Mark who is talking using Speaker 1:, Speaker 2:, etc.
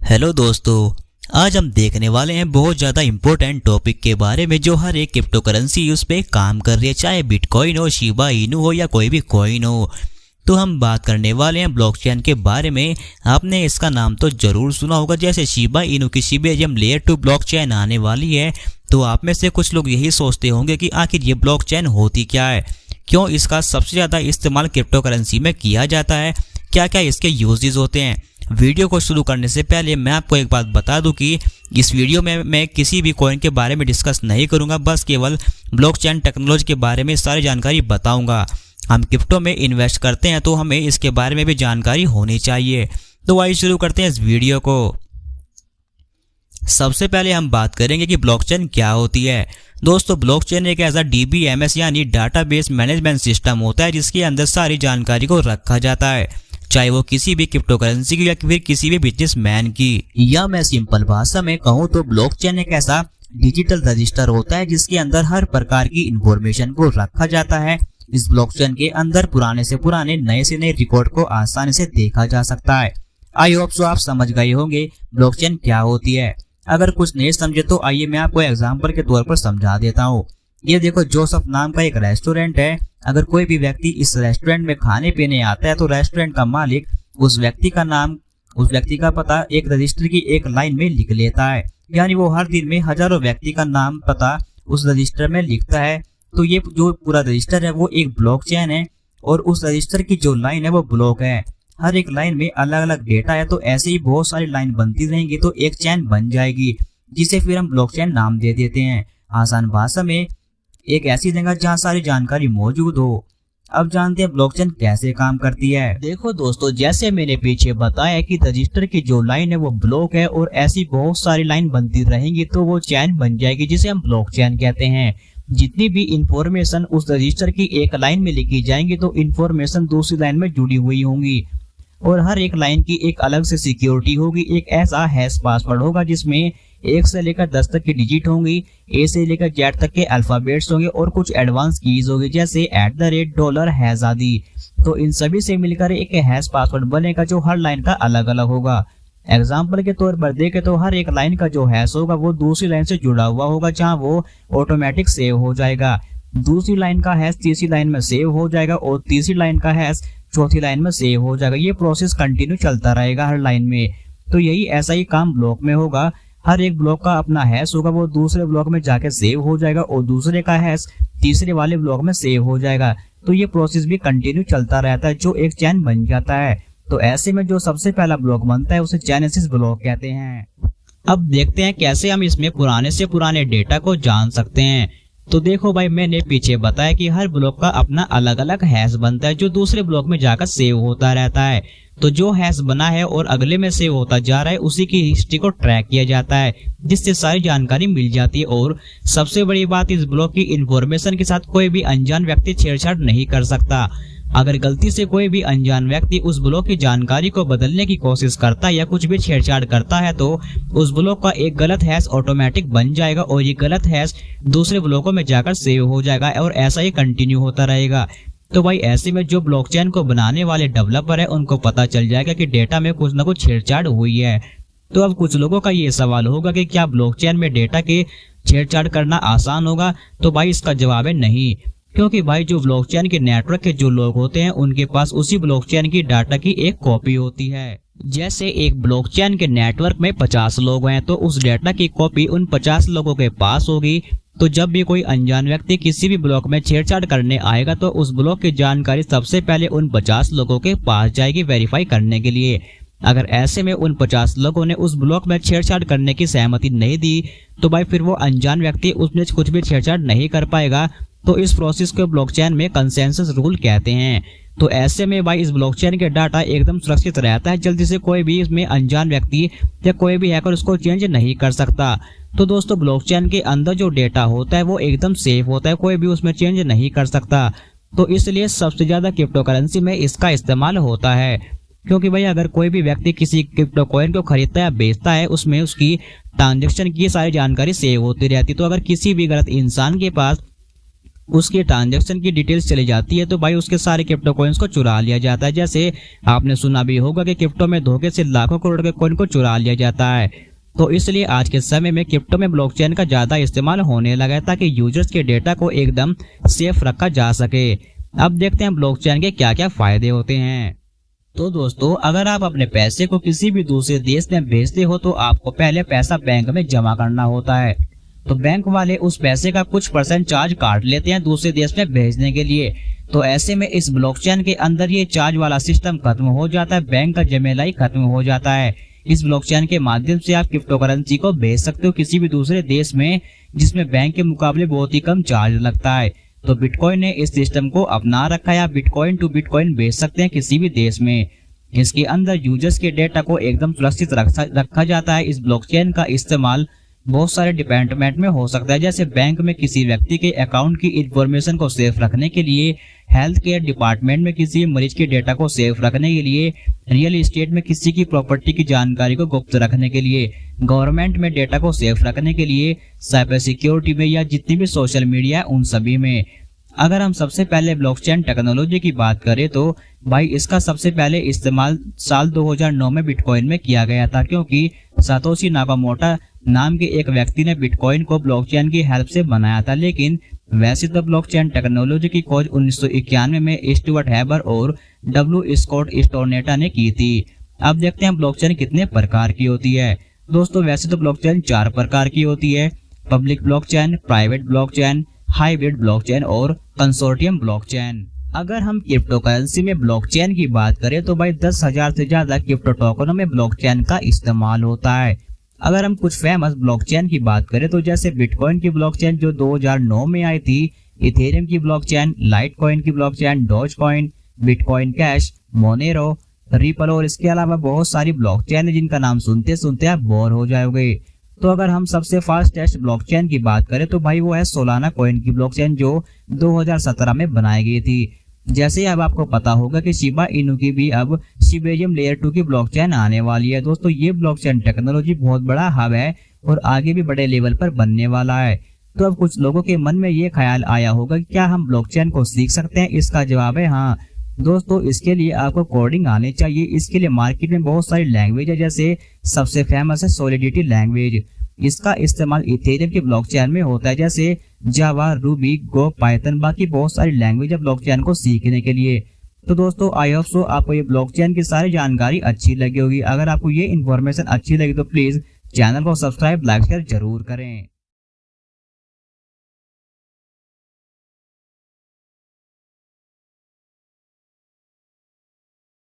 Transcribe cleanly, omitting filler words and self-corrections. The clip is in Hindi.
Speaker 1: हेलो दोस्तों, आज हम देखने वाले हैं बहुत ज़्यादा इम्पोर्टेंट टॉपिक के बारे में जो हर एक क्रिप्टो करेंसी उस पर काम कर रही है, चाहे बिटकॉइन हो, शिबा इनू हो या कोई भी कॉइन हो। तो हम बात करने वाले हैं ब्लॉकचेन के बारे में। आपने इसका नाम तो जरूर सुना होगा, जैसे शिबा इनू की शिबेरियम लेयर 2 ब्लॉकचेन आने वाली है। तो आप में से कुछ लोग यही सोचते होंगे कि आखिर ये ब्लॉकचेन होती क्या है, क्यों इसका सबसे ज़्यादा इस्तेमाल क्रिप्टो करेंसी में किया जाता है, क्या क्या इसके यूजेस होते हैं। वीडियो को शुरू करने से पहले मैं आपको एक बात बता दूं कि इस वीडियो में मैं किसी भी कॉइन के बारे में डिस्कस नहीं करूंगा, बस केवल ब्लॉकचेन टेक्नोलॉजी के बारे में सारी जानकारी बताऊंगा। हम क्रिप्टो में इन्वेस्ट करते हैं तो हमें इसके बारे में भी जानकारी होनी चाहिए। तो आइए शुरू करते हैं इस वीडियो को। सबसे पहले हम बात करेंगे कि ब्लॉकचेन क्या होती है। दोस्तों, ब्लॉकचेन एक ऐसा DBMS यानी डाटाबेस मैनेजमेंट सिस्टम होता है जिसके अंदर सारी जानकारी को रखा जाता है, चाहे वो किसी भी क्रिप्टो करेंसी की या फिर किसी भी बिजनेसमैन की। या मैं सिंपल भाषा में कहूँ तो ब्लॉकचेन एक ऐसा डिजिटल रजिस्टर होता है जिसके अंदर हर प्रकार की इंफॉर्मेशन को रखा जाता है। इस ब्लॉकचेन के अंदर पुराने से पुराने, नए से नए रिकॉर्ड को आसानी से देखा जा सकता है। आई होप सो आप समझ गए होंगे ब्लॉकचेन क्या होती है। अगर कुछ नहीं समझे तो आइए मैं आपको एग्जाम्पल के तौर पर समझा देता हूँ। ये देखो, जोसेफ नाम का एक रेस्टोरेंट है। अगर कोई भी व्यक्ति इस रेस्टोरेंट में खाने पीने आता है तो रेस्टोरेंट का मालिक उस व्यक्ति का नाम, उस व्यक्ति का पता एक रजिस्टर की एक लाइन में लिख लेता है। यानी वो हर दिन में हजारों व्यक्ति का नाम पता उस रजिस्टर में लिखता है। तो ये जो पूरा रजिस्टर है वो एक ब्लॉकचेन है और उस रजिस्टर की जो लाइन है वो ब्लॉक है। हर एक लाइन में अलग अलग डेटा है, तो ऐसे ही बहुत सारी लाइन बनती रहेंगी तो एक चेन बन जाएगी, जिसे फिर हम ब्लॉकचेन नाम दे देते हैं। आसान भाषा में एक ऐसी जगह जहाँ सारी जानकारी मौजूद हो। अब जानते हैं ब्लॉकचेन कैसे काम करती है। देखो दोस्तों, जैसे मैंने पीछे बताया कि रजिस्टर की जो लाइन है वो ब्लॉक है और ऐसी बहुत सारी लाइन बनती रहेंगी तो वो चेन बन जाएगी, जिसे हम ब्लॉकचेन कहते हैं। जितनी भी इंफॉर्मेशन उस रजिस्टर की एक लाइन में लिखी जाएंगी तो इंफॉर्मेशन दूसरी लाइन में जुड़ी हुई होंगी और हर एक लाइन की एक अलग से सिक्योरिटी होगी। एक ऐसा हैश पासवर्ड होगा जिसमें 1 से लेकर 10 तक की डिजिट होंगी, A से लेकर Z तक के अल्फाबेट्स होंगे और कुछ एडवांस कीज होगी जैसे $, आदि। तो इन सभी से मिलकर एक हैश पासवर्ड बनेगा जो हर लाइन का अलग अलग होगा। एग्जाम्पल के तौर पर देखें तो हर एक लाइन का जो हैश होगा वो दूसरी लाइन से जुड़ा हुआ होगा, जहां वो ऑटोमेटिक सेव हो जाएगा। दूसरी लाइन का हैश तीसरी लाइन में सेव हो जाएगा और तीसरी लाइन का हैश चौथी लाइन में सेव हो जाएगा। ये प्रोसेस कंटिन्यू चलता रहेगा हर लाइन में। तो यही ऐसा ही काम ब्लॉक में होगा। हर एक ब्लॉक का अपना हैश होगा, वो दूसरे ब्लॉक में जाके सेव हो जाएगा और दूसरे का हैश तीसरे वाले ब्लॉक में सेव हो जाएगा। तो ये प्रोसेस भी कंटिन्यू चलता रहता है जो एक चेन बन जाता है। तो ऐसे में जो सबसे पहला ब्लॉक बनता है उसे जेनेसिस ब्लॉक कहते हैं। अब देखते हैं कैसे हम इसमें पुराने से पुराने डेटा को जान सकते हैं। तो देखो भाई, मैंने पीछे बताया कि हर ब्लॉक का अपना अलग अलग हैश बनता है जो दूसरे ब्लॉक में जाकर सेव होता रहता है। तो जो हैश बना है और अगले में सेव होता जा रहा है उसी की हिस्ट्री को ट्रैक किया जाता है, जिससे सारी जानकारी मिल जाती है। और सबसे बड़ी बात, इस ब्लॉक की इंफॉर्मेशन के साथ कोई भी अनजान व्यक्ति छेड़छाड़ नहीं कर सकता। अगर गलती से कोई भी अनजान व्यक्ति उस ब्लॉक की जानकारी को बदलने की कोशिश करता है या कुछ भी छेड़छाड़ करता है तो उस ब्लॉक का एक गलत हैश ऑटोमेटिक बन जाएगा और ये गलत हैश दूसरे ब्लॉकों में जाकर सेव हो जाएगा और ऐसा ही कंटिन्यू होता रहेगा। तो भाई ऐसे में जो ब्लॉकचेन को बनाने वाले डेवलपर है उनको पता चल जाएगा कि डेटा में कुछ ना कुछ छेड़छाड़ हुई है। तो अब कुछ लोगों का ये सवाल होगा कि क्या ब्लॉकचेन में डेटा के छेड़छाड़ करना आसान होगा? तो भाई इसका जवाब है नहीं, क्योंकि भाई जो ब्लॉकचेन के नेटवर्क के जो लोग होते हैं उनके पास उसी ब्लॉकचेन की डाटा की एक कॉपी होती है। जैसे एक ब्लॉकचेन के नेटवर्क में 50 लोग हैं तो उस डेटा की कॉपी उन 50 लोगों के पास होगी। तो जब भी कोई अनजान व्यक्ति किसी भी ब्लॉक में छेड़छाड़ करने आएगा तो उस ब्लॉक की जानकारी सबसे पहले उन 50 लोगों के पास जाएगी वेरीफाई करने के लिए। अगर ऐसे में उन 50 लोगों ने उस ब्लॉक में छेड़छाड़ करने की सहमति नहीं दी तो भाई फिर वो अनजान व्यक्ति उसमें कुछ भी छेड़छाड़ नहीं कर पाएगा। तो इस प्रोसेस को ब्लॉकचेन में कंसेंसस रूल कहते हैं। तो ऐसे में भाई इस ब्लॉकचेन के डाटा एकदम सुरक्षित रहता है, जल्दी से कोई भी इसमें अनजान व्यक्ति या कोई भी हैकर उसको चेंज नहीं कर सकता। तो दोस्तों, ब्लॉकचेन के अंदर जो डेटा होता है वो एकदम सेफ होता है, कोई भी उसमें चेंज नहीं कर सकता। तो इसलिए सबसे ज्यादा क्रिप्टो करेंसी में इसका इस्तेमाल होता है, क्योंकि भाई अगर कोई भी व्यक्ति किसी क्रिप्टो कॉइन को खरीदता है या बेचता है उसमें उसकी ट्रांजेक्शन की सारी जानकारी सेव होती रहती है। तो अगर किसी भी गलत इंसान के पास उसके ट्रांजैक्शन की डिटेल्स चली जाती है तो भाई उसके सारे क्रिप्टो कॉइन्स को चुरा लिया जाता है। जैसे आपने सुना भी होगा कि क्रिप्टो में धोखे से लाखों करोड़ के कॉइन को चुरा लिया जाता है। तो इसलिए आज के समय में क्रिप्टो में ब्लॉकचेन का ज्यादा इस्तेमाल होने लगा है ताकि यूजर्स के डेटा को एकदम सेफ रखा जा सके। अब देखते हैं ब्लॉकचेन के क्या क्या फायदे होते हैं। तो दोस्तों, अगर आप अपने पैसे को किसी भी दूसरे देश में भेजते हो तो आपको पहले पैसा बैंक में जमा करना होता है। तो बैंक वाले उस पैसे का कुछ % चार्ज काट लेते हैं दूसरे देश में भेजने के लिए। तो ऐसे में इस ब्लॉकचेन के अंदर ये चार्ज वाला सिस्टम खत्म हो जाता है, बैंक का झमेला खत्म हो जाता है। इस ब्लॉकचेन के माध्यम से आप क्रिप्टो करेंसी को भेज सकते हो किसी भी दूसरे देश में जिसमें बैंक के मुकाबले बहुत ही कम चार्ज लगता है। तो बिटकॉइन ने इस सिस्टम को अपना रखा है। आप बिटकॉइन टू बिटकॉइन भेज सकते हैं किसी भी देश में। इसके अंदर यूजर्स के डेटा को एकदम सुरक्षित रखा जाता है। इस ब्लॉकचेन का इस्तेमाल बहुत सारे डिपार्टमेंट में हो सकता है, जैसे बैंक में किसी व्यक्ति के अकाउंट की इंफॉर्मेशन को सेफ रखने के लिए, हेल्थ केयर डिपार्टमेंट में किसी मरीज के डेटा को सेफ रखने के लिए, रियल एस्टेट में किसी की प्रॉपर्टी की जानकारी को गुप्त रखने के लिए, गवर्नमेंट में डेटा को सेफ रखने के लिए, साइबर सिक्योरिटी में या जितनी भी सोशल मीडिया है उन सभी में। अगर हम सबसे पहले ब्लॉकचेन टेक्नोलॉजी की बात करें तो भाई इसका सबसे पहले इस्तेमाल साल 2009 में बिटकॉइन में किया गया था, क्योंकि सातोशी नाकामोटो नाम के एक व्यक्ति ने बिटकॉइन को ब्लॉकचेन की हेल्प से बनाया था। लेकिन वैसे तो ब्लॉकचेन टेक्नोलॉजी की खोज 1991 में स्टुअर्ट हैबर और डब्ल्यू स्कॉट स्टोरनेटा ने की थी। अब देखते हैं ब्लॉकचेन कितने प्रकार की होती है। दोस्तों, वैसे तो ब्लॉकचेन 4 प्रकार की होती है: public blockchain, private blockchain, hybrid blockchain और कंसोर्टियम ब्लॉकचेन। अगर हम क्रिप्टो करेंसी में ब्लॉकचेन की बात करें तो भाई 10,000 से ज्यादा क्रिप्टो टोकनों में ब्लॉकचेन का इस्तेमाल होता है। अगर हम कुछ फेमस ब्लॉकचेन की बात करें तो जैसे बिटकॉइन की ब्लॉकचेन जो 2009 में आई थी, इथेरियम की ब्लॉकचेन, लाइटकॉइन की blockchain, Dogecoin, bitcoin cash, Monero, ripple और इसके अलावा बहुत सारी ब्लॉकचेन है जिनका नाम सुनते सुनते आप बोर हो जाओगे। तो अगर हम सबसे फास्टेस्ट ब्लॉकचेन की बात करें तो भाई वो है सोलाना कॉइन की ब्लॉकचेन जो 2017 में बनाई गई थी। जैसे अब आपको पता होगा कि शिबा इनू की भी अब शिबेरियम लेयर 2 की ब्लॉकचेन आने वाली है। दोस्तों, ये ब्लॉकचेन टेक्नोलॉजी बहुत बड़ा हब है और आगे भी बड़े लेवल पर बनने वाला है। तो अब कुछ लोगों के मन में ये ख्याल आया होगा कि क्या हम ब्लॉकचेन को सीख सकते हैं? इसका जवाब है हाँ। दोस्तों, इसके लिए आपको कोडिंग आने चाहिए। इसके लिए मार्केट में बहुत सारी लैंग्वेज है, जैसे सबसे फेमस है सॉलिडिटी लैंग्वेज। इसका इस्तेमाल इथेरियम की ब्लॉकचेन में होता है, जैसे जावा, रूबी, गो, पाइथन, बाकी बहुत सारी लैंग्वेज है ब्लॉकचेन को सीखने के लिए। तो दोस्तों, आई होप सो आपको ये ब्लॉकचेन की सारी जानकारी अच्छी लगी होगी। अगर आपको ये इन्फॉर्मेशन अच्छी लगी तो प्लीज चैनल को सब्सक्राइब, लाइक, शेयर जरूर करें।